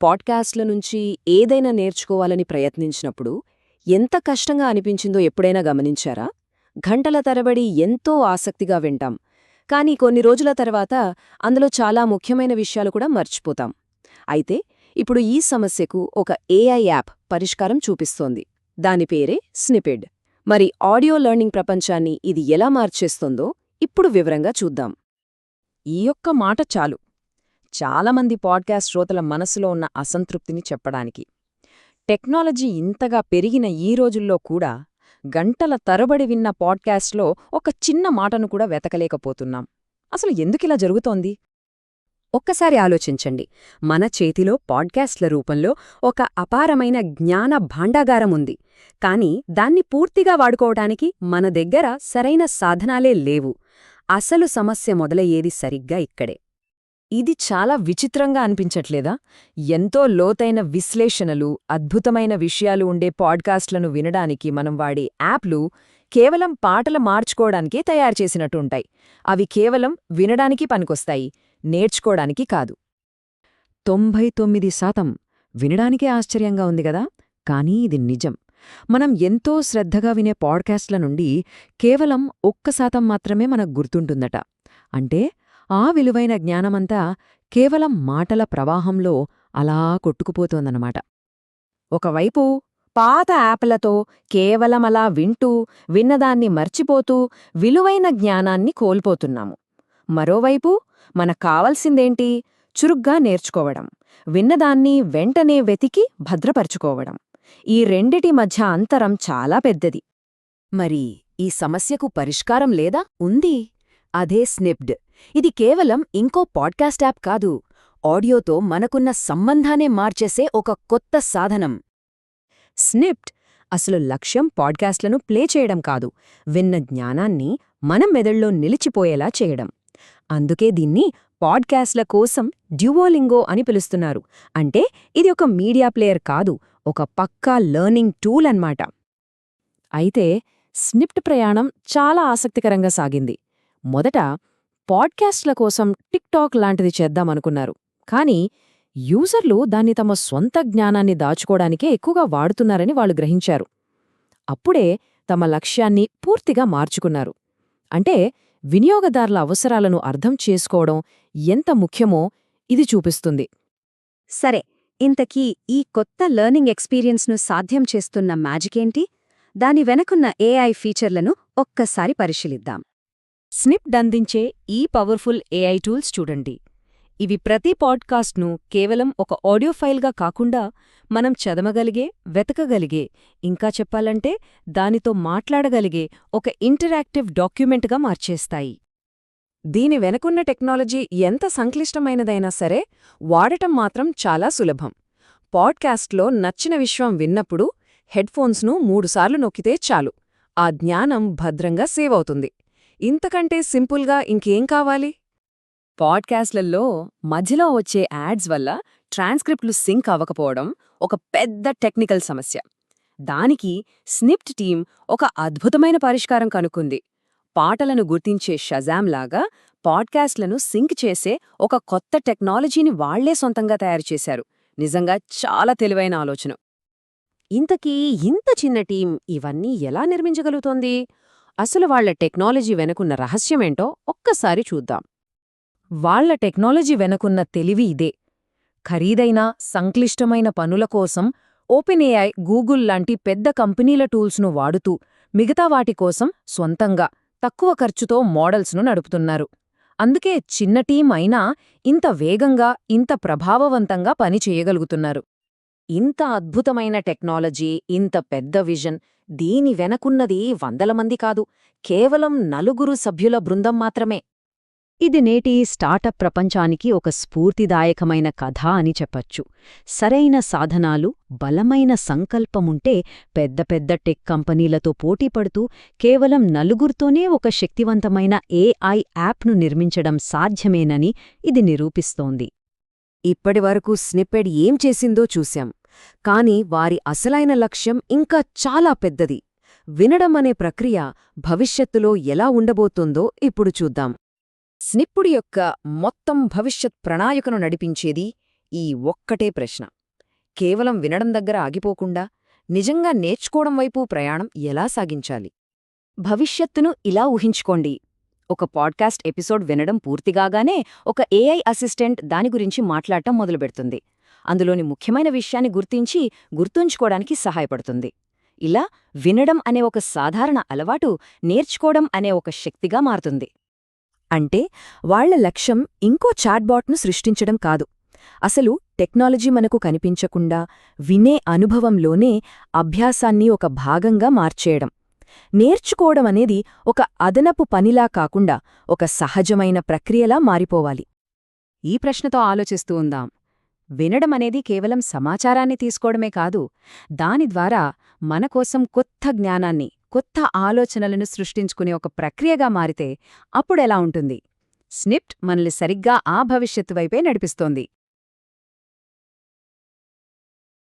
పాడ్కాస్ట్ల నుంచి ఏదైనా నేర్చుకోవాలని ప్రయత్నించినప్పుడు ఎంత కష్టంగా అనిపించిందో ఎప్పుడైనా గమనించారా? గంటల తరబడి ఎంతో ఆసక్తిగా వింటాం, కానీ కొన్ని రోజుల తర్వాత అందులో చాలా ముఖ్యమైన విషయాలు కూడా మర్చిపోతాం. అయితే ఇప్పుడు ఈ సమస్యకు ఒక ఏఐ యాప్ పరిష్కారం చూపిస్తోంది. దాని పేరే స్నిపెడ్. మరి ఆడియో లెర్నింగ్ ప్రపంచాన్ని ఇది ఎలా మార్చేస్తుందో ఇప్పుడు వివరంగా చూద్దాం. ఈ ఒక్క మాట చాలు చాలామంది పాడ్కాస్ట్ శ్రోతల మనసులో ఉన్న అసంతృప్తిని చెప్పడానికి. టెక్నాలజీ ఇంతగా పెరిగిన ఈ రోజుల్లో కూడా గంటల తరబడి విన్న పాడ్కాస్ట్లో ఒక చిన్న మాటను కూడా వెతకలేకపోతున్నాం. అసలు ఎందుకిలా జరుగుతోంది? ఒక్కసారి ఆలోచించండి. మన చేతిలో పాడ్కాస్ట్ల రూపంలో ఒక అపారమైన జ్ఞాన భాండాగారముంది, కానీ దాన్ని పూర్తిగా వాడుకోవటానికి మన దగ్గర సరైన సాధనాలే లేవు. అసలు సమస్య మొదలయ్యేది సరిగ్గా ఇక్కడే. ఇది చాలా విచిత్రంగా అనిపించట్లేదా? ఎంతో లోతైన విశ్లేషణలు, అద్భుతమైన విషయాలు ఉండే పాడ్కాస్ట్లను వినడానికి మనం వాడే యాప్లు కేవలం పాటలు మార్చుకోవడానికే తయారుచేసినట్టుంటాయి. అవి కేవలం వినడానికి పనికొస్తాయి, నేర్చుకోవడానికి కాదు. 99% వినడానికే ఆశ్చర్యంగా ఉంది గదా? కానీ ఇది నిజం. మనం ఎంతో శ్రద్ధగా వినే పాడ్కాస్ట్ల నుండి కేవలం 1% మాత్రమే మనకు గుర్తుంటుందట. అంటే ఆ విలువైన జ్ఞానమంతా కేవలం మాటల ప్రవాహంలో అలా కొట్టుకుపోతోందన్నమాట. ఒకవైపు పాత యాప్లతో కేవలం అలా వింటూ, విన్నదాన్ని మర్చిపోతూ విలువైన జ్ఞానాన్ని కోల్పోతున్నాము. మరోవైపు మనకు కావలసిందేంటి? చురుగ్గా నేర్చుకోవడం, విన్నదాన్ని వెంటనే వెతికి భద్రపరుచుకోవడం. ఈ రెండిటి మధ్య అంతరం చాలా పెద్దది. మరి ఈ సమస్యకు పరిష్కారం లేదా? ఉంది. అదే స్నిప్డ్. ఇది కేవలం ఇంకో పాడ్కాస్ట్ యాప్ కాదు, ఆడియోతో మనకున్న సంబంధానే మార్చేసే ఒక కొత్త సాధనం. స్నిప్డ్ అసలు లక్ష్యం పాడ్కాస్ట్లను ప్లే చేయడం కాదు, విన్న జ్ఞానాన్ని మన మెదళ్ళలో నిలిచిపోయేలా చేయడం. అందుకే దీన్ని పాడ్కాస్ట్ల కోసం డ్యువోలింగో అని పిలుస్తున్నారు. అంటే ఇది ఒక మీడియా ప్లేయర్ కాదు, ఒక పక్కా లెర్నింగ్ టూల్ అన్నమాట. అయితే స్నిప్డ్ ప్రయాణం చాలా ఆసక్తికరంగా సాగింది. మొదట పాడ్కాస్ట్ల కోసం టిక్టాక్ లాంటిది చేద్దామనుకున్నారు, కానీ యూజర్లు దాన్ని తమ స్వంత జ్ఞానాన్ని దాచుకోవడానికే ఎక్కువగా వాడుతున్నారని వాళ్ళు గ్రహించారు. అప్పుడే తమ లక్ష్యాన్ని పూర్తిగా మార్చుకున్నారు. అంటే వినియోగదారుల అవసరాలను అర్థం చేసుకోవడం ఎంత ముఖ్యమో ఇది చూపిస్తుంది. సరే, ఇంతకీ ఈ కొత్త లెర్నింగ్ ఎక్స్పీరియన్స్ను సాధ్యం చేస్తున్న మ్యాజికేంటి? దాని వెనకున్న ఏఐ ఫీచర్లను ఒక్కసారి పరిశీలిద్దాం. స్నిప్డ్ అందించే ఈ పవర్ఫుల్ ఏఐ టూల్స్ చూడండి. ఇవి ప్రతి పాడ్కాస్ట్ను కేవలం ఒక ఆడియో ఫైల్గా కాకుండా మనం చదవగలిగే, వెతకగలిగే, ఇంకా చెప్పాలంటే దానితో మాట్లాడగలిగే ఒక ఇంటరాక్టివ్ డాక్యుమెంట్గా మార్చేస్తాయి. దీని వెనకున్న టెక్నాలజీ ఎంత సంక్లిష్టమైనదైనా సరే వాడటం మాత్రం చాలా సులభం. పాడ్కాస్ట్లో నచ్చిన విషయం విన్నప్పుడు హెడ్ఫోన్స్ను 3 సార్లు నొక్కితే చాలు, ఆ జ్ఞానం భద్రంగా సేవ్ అవుతుంది. ఇంతకంటే సింపుల్గా ఇంకేం కావాలి? పాడ్కాస్ట్లలో మధ్యలో వచ్చే యాడ్స్ వల్ల ట్రాన్స్క్రిప్ట్లు సింక్ అవ్వకపోవడం ఒక పెద్ద టెక్నికల్ సమస్య. దానికి స్నిప్డ్ టీం ఒక అద్భుతమైన పరిష్కారం కనుక్కుంది. పాటలను గుర్తించే షజామ్ లాగా పాడ్కాస్ట్లను సింక్ చేసే ఒక కొత్త టెక్నాలజీని వాళ్లే సొంతంగా తయారుచేశారు. నిజంగా చాలా తెలివైన ఆలోచన. ఇంతకీ ఇంత చిన్న టీం ఇవన్నీ ఎలా నిర్మించగలుగుతోంది? అసలు వాళ్ల టెక్నాలజీ వెనుకున్న రహస్యమేంటో ఒక్కసారి చూద్దాం. వాళ్ల టెక్నాలజీ వెనుకున్న తెలివి ఇదే. ఖరీదైన, సంక్లిష్టమైన పనుల కోసం ఓపెన్ఏఐ, గూగుల్ లాంటి పెద్ద కంపెనీల టూల్స్ను వాడుతూ మిగతా వాటి కోసం స్వంతంగా తక్కువ ఖర్చుతో మోడల్స్ను నడుపుతున్నారు. అందుకే చిన్న టీం అయినా ఇంత వేగంగా, ఇంత ప్రభావవంతంగా పనిచేయగలుగుతున్నారు. ఇంత అద్భుతమైన టెక్నాలజీ, ఇంత పెద్ద విజన్, దీని వెనకున్నది వందల మంది కాదు, కేవలం 4 సభ్యుల బృందం మాత్రమే. ఇది నేటి స్టార్టప్ ప్రపంచానికి ఒక స్ఫూర్తిదాయకమైన కథ అని చెప్పచ్చు. సరైన సాధనాలు, బలమైన సంకల్పముంటే పెద్ద పెద్ద టెక్ కంపెనీలతో పోటీపడుతూ కేవలం 4తోనే ఒక శక్తివంతమైన ఏఐ యాప్ను నిర్మించడం సాధ్యమేనని ఇది నిరూపిస్తోంది. ఇప్పటివరకు స్నిప్పెడ్ ఏం చేసిందో చూశాం, కాని వారి అసలైన లక్ష్యం ఇంకా చాలా పెద్దది. వినడం అనే ప్రక్రియ భవిష్యత్తులో ఎలా ఉండబోతుందో ఇప్పుడు చూద్దాం. స్నిప్పెడ్ యొక్క మొత్తం భవిష్యత్ ప్రణాళికను నడిపించేది ఈ ఒక్కటే ప్రశ్న. కేవలం వినడం దగ్గర ఆగిపోకుండా నిజంగా నేర్చుకోవడం వైపు ప్రయాణం ఎలా సాగించాలి? భవిష్యత్తును ఇలా ఊహించుకోండి. ఒక పాడ్కాస్ట్ ఎపిసోడ్ వినడం పూర్తిగానే ఒక ఏఐ అసిస్టెంట్ దాని గురించి మాట్లాడటం మొదలుపెడుతుంది. అందులోని ముఖ్యమైన విషయాన్ని గుర్తుంచుకోవడానికి సహాయపడుతుంది. ఇలా వినడం అనే ఒక సాధారణ అలవాటు నేర్చుకోవడం అనే ఒక శక్తిగా మారుతుంది. అంటే వాళ్ల లక్ష్యం ఇంకో చాట్బాట్ను సృష్టించడం కాదు. అసలు టెక్నాలజీ మనకు కనిపించకుండా వినే అనుభవంలోనే అభ్యాసాన్ని ఒక భాగంగా మార్చేయడం. నేర్చుకోవడం అనేది ఒక అదనపు పనిలా కాకుండా ఒక సహజమైన ప్రక్రియలా మారిపోవాలి. ఈ ప్రశ్నతో ఆలోచిస్తూ ఉందాం. వినడం అనేది కేవలం సమాచారాన్ని తీసుకోవడమే కాదు, దాని ద్వారా మనకోసం కొత్త జ్ఞానాన్ని, కొత్త ఆలోచనలను సృష్టించుకునే ఒక ప్రక్రియగా మారితే అప్పుడెలా ఉంటుంది? స్నిప్ట్ మనల్ని సరిగ్గా ఆ భవిష్యత్తు వైపే నడిపిస్తోంది.